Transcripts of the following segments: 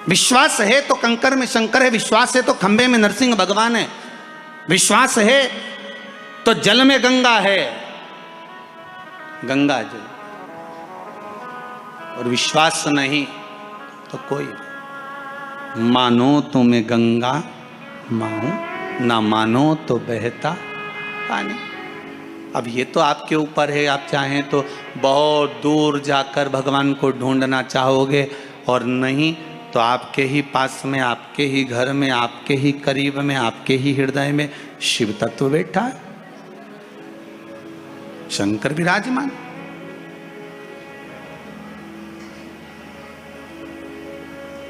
विश्वास है तो कंकर में शंकर है, विश्वास है तो खंबे में नरसिंह भगवान है, विश्वास है तो जल में गंगा है, गंगा जल, और विश्वास नहीं तो कोई। मानो तो मैं गंगा माऊं, ना मानो तो बहता पानी। अब ये तो आपके ऊपर है, आप चाहें तो बहुत दूर जाकर भगवान को ढूंढना चाहोगे, और नहीं तो आपके ही पास में, आपके ही घर में, आपके ही करीब में, आपके ही हृदय में शिव तत्व बैठा है, शंकर विराजमान।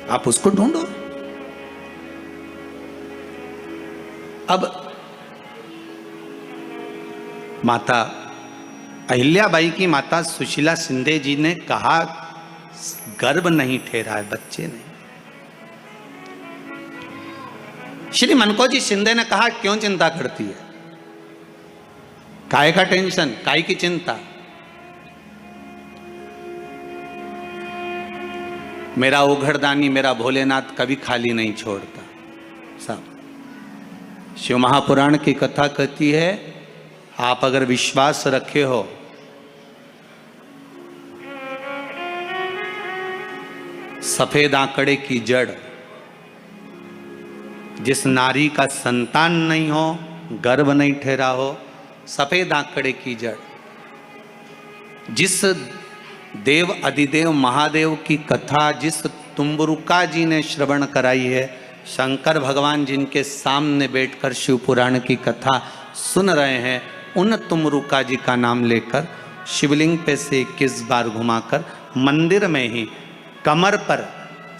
आप उसको ढूंढो। अब माता अहिल्याबाई की माता सुशीला शिंदे जी ने कहा गर्भ नहीं ठहरा है, बच्चे नहीं। श्री मनकोजी शिंदे ने कहा क्यों चिंता करती है, काय का टेंशन, काय की चिंता। मेरा उघड़दानी मेरा भोलेनाथ कभी खाली नहीं छोड़ता। सब शिव महापुराण की कथा कहती है, आप अगर विश्वास रखे हो सफेद आंकड़े की जड़, जिस नारी का संतान नहीं हो, गर्भ नहीं ठहरा हो, सफेद आंकड़े की जड़, जिस देव अधिदेव महादेव की कथा जिस तुम्बरुका जी ने श्रवण कराई है, शंकर भगवान जिनके सामने बैठकर शिव पुराण की कथा सुन रहे हैं, उन तुम्बरुका जी का नाम लेकर शिवलिंग पे से 21 बार घुमाकर मंदिर में ही कमर पर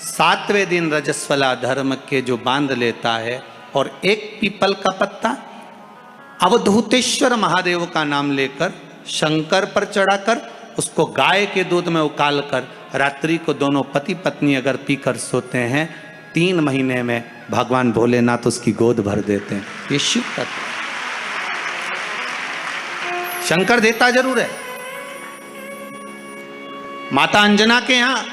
7वें दिन रजस्वला धर्म के जो बांध लेता है, और एक पीपल का पत्ता अवधूतेश्वर महादेव का नाम लेकर शंकर पर चढ़ाकर उसको गाय के दूध में उकाल कर रात्रि को दोनों पति पत्नी अगर पीकर सोते हैं, 3 महीने में भगवान भोलेनाथ उसकी गोद भर देते हैं। ये शिव तत्व। शंकर देता जरूर है। माता अंजना के यहां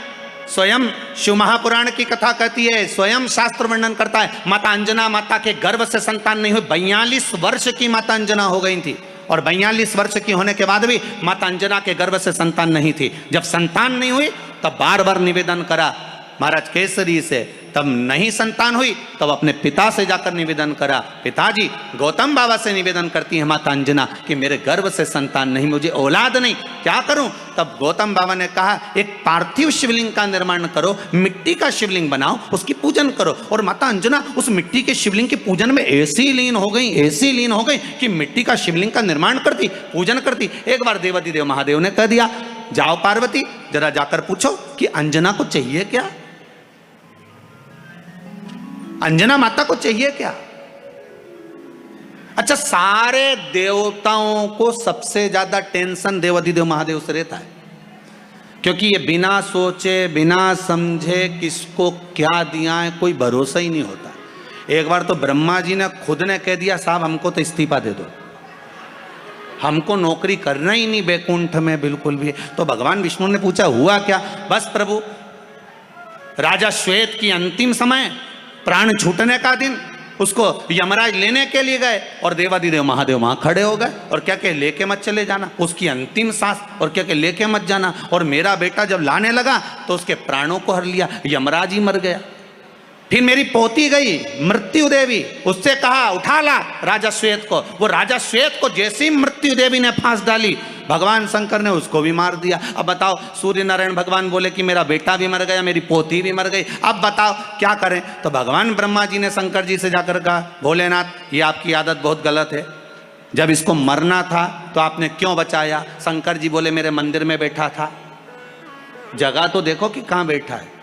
स्वयं शिव महापुराण की कथा कहती है, स्वयं शास्त्र वर्णन करता है, माता अंजना माता के गर्भ से संतान नहीं हुई। 42 वर्ष की माता अंजना हो गई थी, और 42 वर्ष की होने के बाद भी माता अंजना के गर्भ से संतान नहीं थी। जब संतान नहीं हुई तब बार बार निवेदन करा महाराज केसरी से, तब नहीं संतान हुई तब अपने पिता से जाकर निवेदन करा, पिताजी गौतम बाबा से निवेदन करती है माता अंजना कि मेरे गर्भ से संतान नहीं, मुझे औलाद नहीं, क्या करूं। तब गौतम बाबा ने कहा एक पार्थिव शिवलिंग का निर्माण करो, मिट्टी का शिवलिंग बनाओ, उसकी पूजन करो। और माता अंजना उस मिट्टी के शिवलिंग के पूजन में ऐसी लीन हो गई, ऐसी लीन हो गई कि मिट्टी का शिवलिंग का निर्माण करती, पूजन करती। एक बार देवाधिदेव महादेव ने कह दिया, जाओ पार्वती जरा जाकर पूछो कि अंजना को चाहिए क्या, अंजना माता को चाहिए क्या। अच्छा, सारे देवताओं को सबसे ज्यादा टेंशन देवाधिदेव महादेव से रहता है, क्योंकि ये बिना सोचे बिना समझे किसको क्या दिया है कोई भरोसा ही नहीं होता। एक बार तो ब्रह्मा जी ने खुद ने कह दिया, साहब हमको तो इस्तीफा दे दो, हमको नौकरी करना ही नहीं बैकुंठ में बिल्कुल भी। तो भगवान विष्णु ने पूछा हुआ क्या। बस प्रभु, राजा श्वेत की अंतिम समय, प्राण छूटने का दिन, उसको यमराज लेने के लिए गए और देवाधिदेव महादेव वहां खड़े हो गए और क्या कहे, लेके मत चले जाना, उसकी अंतिम सांस, और क्या कहे लेके मत जाना। और मेरा बेटा जब लाने लगा तो उसके प्राणों को हर लिया, यमराज ही मर गया। फिर मेरी पोती गई मृत्यु देवी, उससे कहा उठा ला राजा श्वेत को। वो राजा श्वेत को जैसे ही मृत्यु देवी ने फांस डाली, भगवान शंकर ने उसको भी मार दिया। अब बताओ, सूर्य नारायण भगवान बोले कि मेरा बेटा भी मर गया, मेरी पोती भी मर गई, अब बताओ क्या करें। तो भगवान ब्रह्मा जी ने शंकर जी से जाकर कहा, भोलेनाथ ये आपकी आदत बहुत गलत है, जब इसको मरना था तो आपने क्यों बचाया। शंकर जी बोले मेरे मंदिर में बैठा था, जगह तो देखो कि कहां बैठा है।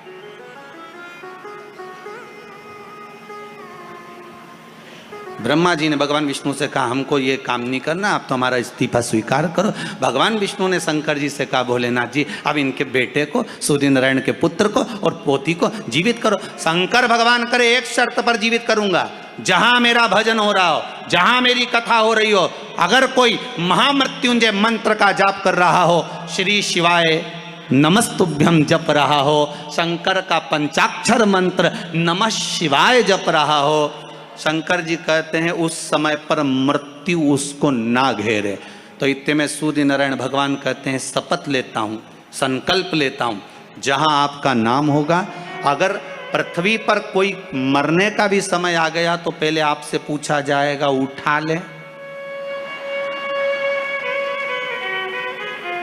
ब्रह्मा जी ने भगवान विष्णु से कहा हमको ये काम नहीं करना, आप तो हमारा इस्तीफा स्वीकार करो। भगवान विष्णु ने शंकर जी से कहा भोलेनाथ जी अब इनके बेटे को, सूर्य नारायण के पुत्र को और पोती को जीवित करो। शंकर भगवान करे एक शर्त पर जीवित करूंगा, जहां मेरा भजन हो रहा हो, जहां मेरी कथा हो रही हो, अगर कोई महामृत्युंजय मंत्र का जाप कर रहा हो, श्री शिवाय नमस्तुभ्यम जप रहा हो, शंकर का पंचाक्षर मंत्र नमः शिवाय जप रहा हो, शंकर जी कहते हैं उस समय पर मृत्यु उसको ना घेरे। तो इतने में सूर्य नारायण भगवान कहते हैं शपथ लेता हूँ, संकल्प लेता हूँ, जहाँ आपका नाम होगा, अगर पृथ्वी पर कोई मरने का भी समय आ गया तो पहले आपसे पूछा जाएगा उठा ले।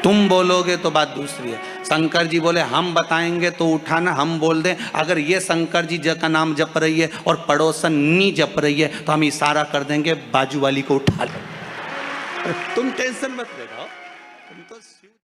तुम बोलोगे तो बात दूसरी है। शंकर जी बोले हम बताएंगे तो उठाना, हम बोल दें अगर ये शंकर जी का नाम जप रही है और पड़ोसन नी जप रही है तो हम इशारा कर देंगे बाजू वाली को उठा लो। तुम टेंशन मत ले।